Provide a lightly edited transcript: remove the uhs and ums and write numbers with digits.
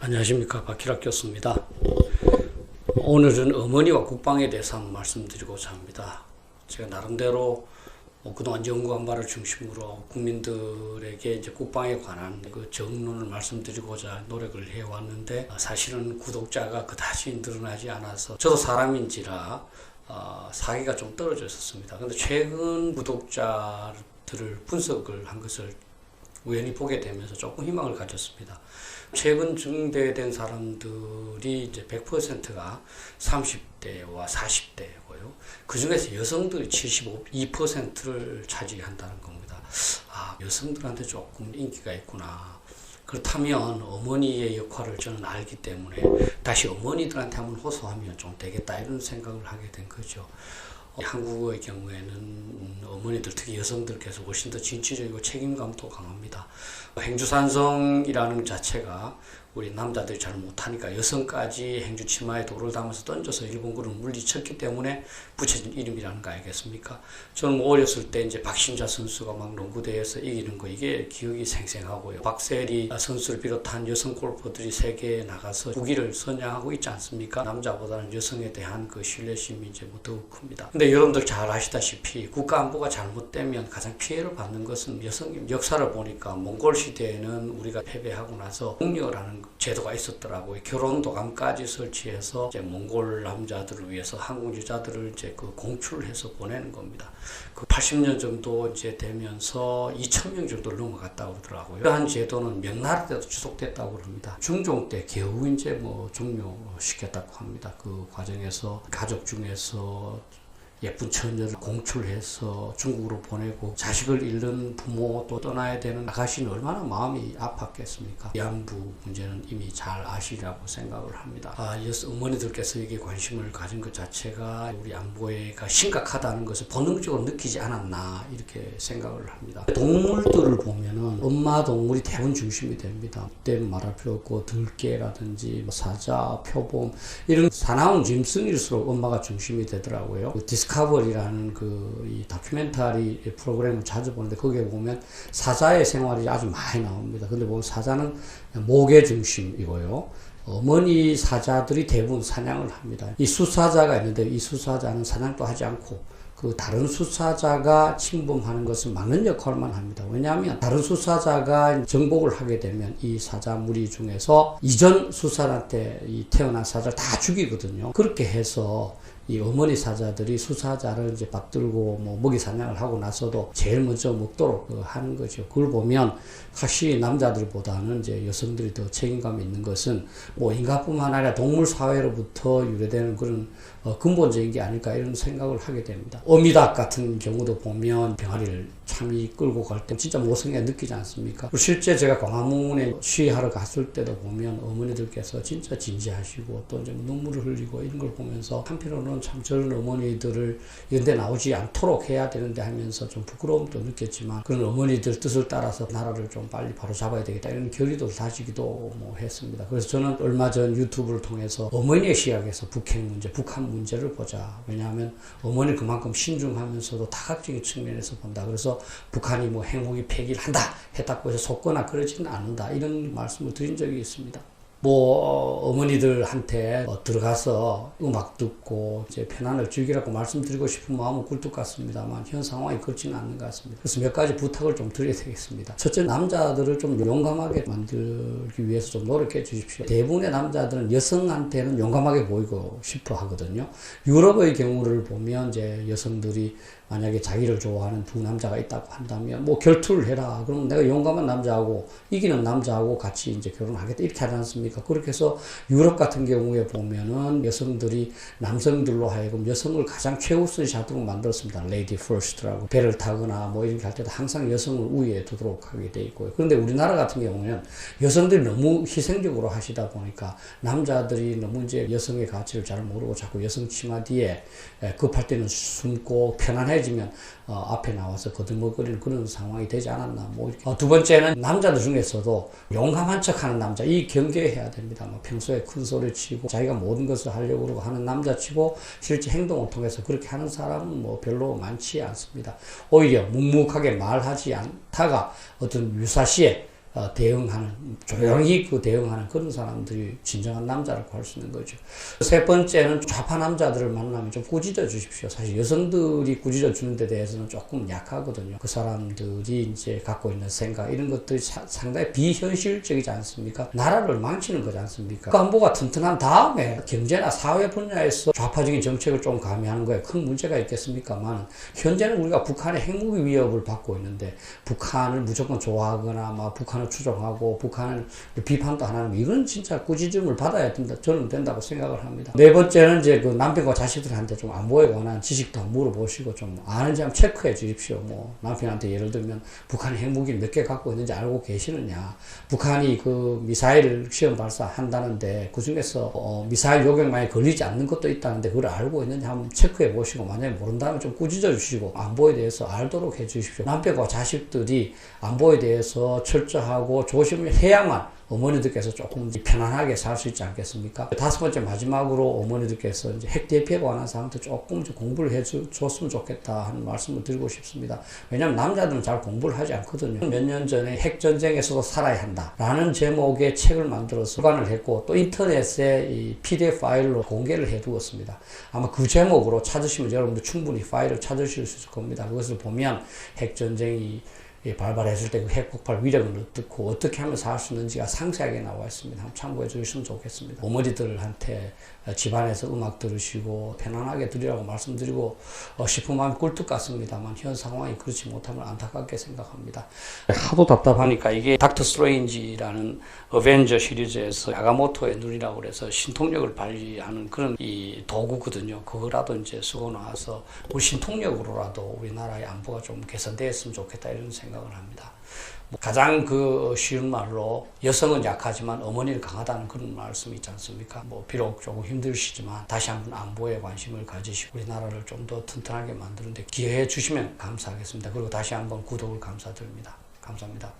안녕하십니까, 박희락 교수입니다. 오늘은 어머니와 국방에 대해서 한번 말씀드리고자 합니다. 제가 나름대로 그동안 연구한 바를 중심으로 국민들에게 이제 국방에 관한 그 정론을 말씀드리고자 노력을 해왔는데, 사실은 구독자가 그다지 늘어나지 않아서 저도 사람인지라 사기가 좀 떨어져 있었습니다. 근데 최근 구독자들을 분석을 한 것을 우연히 보게 되면서 조금 희망을 가졌습니다. 최근 증대된 사람들이 이제 100%가 30대와 40대고요. 그 중에서 여성들이 72%를 차지한다는 겁니다. 여성들한테 조금 인기가 있구나. 그렇다면 어머니의 역할을 저는 알기 때문에 다시 어머니들한테 한번 호소하면 좀 되겠다, 이런 생각을 하게 된 거죠. 한국의 경우에는 어머니들, 특히 여성들께서 훨씬 더 진취적이고 책임감도 강합니다. 행주산성이라는 자체가 우리 남자들이 잘 못하니까 여성까지 행주 치마에 돌을 담아서 던져서 일본군을 물리쳤기 때문에 붙여진 이름이라는 거 아니겠습니까? 저는 어렸을 때 이제 박신자 선수가 막 농구대회에서 이기는 거, 이게 기억이 생생하고요. 박세리 선수를 비롯한 여성 골퍼들이 세계에 나가서 국위를 선양하고 있지 않습니까? 남자보다는 여성에 대한 그 신뢰심이 이제 더욱 큽니다. 근데 여러분들 잘 아시다시피 국가 안보가 잘못되면 가장 피해를 받는 것은 여성입니다. 역사를 보니까 몽골 시대에는 우리가 패배하고 나서 국녀라는 제도가 있었더라고요. 결혼도감까지 설치해서 이제 몽골 남자들을 위해서 한국 여자들을 이제 그 공출해서 보내는 겁니다. 그 80년 정도 이제 되면서 2,000명 정도를 넘어갔다고 그러더라고요. 그러한 제도는 명나라 때도 지속됐다고 합니다. 중종 때 겨우 이제 종료시켰다고 합니다. 그 과정에서 가족 중에서 예쁜 처녀를 공출해서 중국으로 보내고 자식을 잃는 부모 또 떠나야 되는 아가씨는 얼마나 마음이 아팠겠습니까? 위안부 문제는 이미 잘 아시라고 생각을 합니다. 어머니들께서 여기에 관심을 가진 것 자체가 우리 안보가 심각하다는 것을 본능적으로 느끼지 않았나, 이렇게 생각을 합니다. 동물들을 보면은 엄마 동물이 대부분 중심이 됩니다. 그때는 말할 필요 없고 들깨라든지 사자, 표범, 이런 사나운 짐승일수록 엄마가 중심이 되더라고요. 디스커버리라는 이 다큐멘터리 프로그램을 자주 보는데 거기에 보면 사자의 생활이 아주 많이 나옵니다. 근데 보면 사자는 목의 중심이고요. 어머니 사자들이 대부분 사냥을 합니다. 이 수사자가 있는데 이 수사자는 사냥도 하지 않고 그 다른 수사자가 침범하는 것을 막는 역할만 합니다. 왜냐하면 다른 수사자가 정복을 하게 되면 이 사자 무리 중에서 이전 수사한테 태어난 사자를 다 죽이거든요. 그렇게 해서 이 어머니 사자들이 수사자를 이제 받들고 먹이 사냥을 하고 나서도 제일 먼저 먹도록 하는 거죠. 그걸 보면 확실히 남자들보다는 이제 여성들이 더 책임감이 있는 것은 인간뿐만 아니라 동물 사회로부터 유래되는 그런 근본적인 게 아닐까, 이런 생각을 하게 됩니다. 어미닭 같은 경우도 보면 병아리를 참이 끌고 갈 때 진짜 모성애 느끼지 않습니까? 실제 제가 광화문에 시위하러 갔을 때도 보면 어머니들께서 진짜 진지하시고 또 이제 눈물을 흘리고 이런 걸 보면서 한편으로는 참 저런 어머니들을 이런 데 나오지 않도록 해야 되는데 하면서 좀 부끄러움도 느꼈지만, 그런 어머니들 뜻을 따라서 나라를 좀 빨리 바로 잡아야 되겠다, 이런 결의도 다지기도 했습니다. 그래서 저는 얼마 전 유튜브를 통해서 어머니의 시각에서 북핵 문제, 북한 문제를 보자. 왜냐하면 어머니 그만큼 신중하면서도 다각적인 측면에서 본다. 그래서 북한이 핵무기 폐기를 한다 했다고 해서 속거나 그러지는 않는다, 이런 말씀을 드린 적이 있습니다. 어머니들한테 들어가서 음악 듣고 이제 편안을 즐기라고 말씀드리고 싶은 마음은 굴뚝 같습니다만 현 상황이 그렇지는 않는 것 같습니다. 그래서 몇 가지 부탁을 좀 드려야 되겠습니다. 첫째, 남자들을 좀 용감하게 만들기 위해서 좀 노력해 주십시오. 대부분의 남자들은 여성한테는 용감하게 보이고 싶어 하거든요. 유럽의 경우를 보면 이제 여성들이 만약에 자기를 좋아하는 두 남자가 있다고 한다면 결투를 해라. 그러면 내가 용감한 남자하고 이기는 남자하고 같이 이제 결혼하겠다, 이렇게 하지 않습니까? 그렇게 해서 유럽 같은 경우에 보면은 여성들이 남성들로 하여금 여성을 가장 최우선샷으로 만들었습니다. 레이디 퍼스트라고. 배를 타거나 이렇게 할 때도 항상 여성을 우위에 두도록 하게 돼 있고요. 그런데 우리나라 같은 경우는 여성들이 너무 희생적으로 하시다 보니까 남자들이 너무 이제 여성의 가치를 잘 모르고 자꾸 여성 치마 뒤에 급할 때는 숨고 편안해지면 앞에 나와서 거들먹거리는 그런 상황이 되지 않았나. 두 번째는 남자들 중에서도 용감한 척하는 남자, 이 경계해야 됩니다. 평소에 큰 소리 치고 자기가 모든 것을 하려고 하는 남자 치고 실제 행동을 통해서 그렇게 하는 사람은 별로 많지 않습니다. 오히려 묵묵하게 말하지 않다가 어떤 유사시에 대응하는, 조용히 그 대응하는 그런 사람들이 진정한 남자라고 할 수 있는 거죠. 세 번째는 좌파 남자들을 만나면 좀 꾸짖어 주십시오. 사실 여성들이 꾸짖어 주는 데 대해서는 조금 약하거든요. 그 사람들이 이제 갖고 있는 생각, 이런 것들이 상당히 비현실적이지 않습니까? 나라를 망치는 거지 않습니까? 국가안보가 튼튼한 다음에 경제나 사회 분야에서 좌파적인 정책을 좀 가미하는 거에 큰 문제가 있겠습니까만, 현재는 우리가 북한의 핵무기 위협을 받고 있는데 북한을 무조건 좋아하거나 막 북한을 추종하고 북한을 비판도 안 하는, 이건 진짜 꾸짖음을 받아야 된다, 저는 된다고 생각을 합니다. 네 번째는 이제 그 남편과 자식들한테 좀 안보에 관한 지식도 물어보시고 좀 아는지 한번 체크해 주십시오. 뭐 남편한테 예를 들면 북한이 핵무기를 몇 개 갖고 있는지 알고 계시느냐, 북한이 그 미사일을 시험 발사한다는데 그 중에서 미사일 요격만에 걸리지 않는 것도 있다는데 그걸 알고 있는지 한번 체크해 보시고, 만약에 모른다면 좀 꾸짖어 주시고 안보에 대해서 알도록 해 주십시오. 남편과 자식들이 안보에 대해서 철저하고 조심을 해야만 어머니들께서 조금 편안하게 살 수 있지 않겠습니까? 다섯 번째, 마지막으로 어머니들께서 이제 핵 대피에 관한 사항도 조금 공부를 해줬으면 좋겠다 하는 말씀을 드리고 싶습니다. 왜냐하면 남자들은 잘 공부를 하지 않거든요. 몇 년 전에 핵전쟁에서도 살아야 한다 라는 제목의 책을 만들어서 보관을 했고, 또 인터넷에 이 PDF 파일로 공개를 해두었습니다. 아마 그 제목으로 찾으시면 여러분들 충분히 파일을 찾으실 수 있을 겁니다. 그것을 보면 핵전쟁이 발발했을 때 그 핵폭발 위력은 어떻고 어떻게 하면 살 수 있는지가 상세하게 나와 있습니다. 한번 참고해 주셨으면 좋겠습니다. 어머니들한테 집안에서 음악 들으시고 편안하게 들으라고 말씀드리고 싶은 마음이 꿀떡 같습니다만 현 상황이 그렇지 못함을 안타깝게 생각합니다. 하도 답답하니까, 이게 닥터 스트레인지라는 어벤져 시리즈에서 야가모토의 눈이라고 그래서 신통력을 발휘하는 그런 이 도구거든요. 그거라도 이제 쓰고 나와서 우리 신통력으로라도 우리나라의 안보가 좀 개선되었으면 좋겠다, 이런 생각을 합니다. 가장 그 쉬운 말로 여성은 약하지만 어머니는 강하다는 그런 말씀이 있지 않습니까? 비록 조금 힘드시지만 다시 한번 안보에 관심을 가지시고 우리나라를 좀 더 튼튼하게 만드는 데 기여해 주시면 감사하겠습니다. 그리고 다시 한번 구독을 감사드립니다. 감사합니다.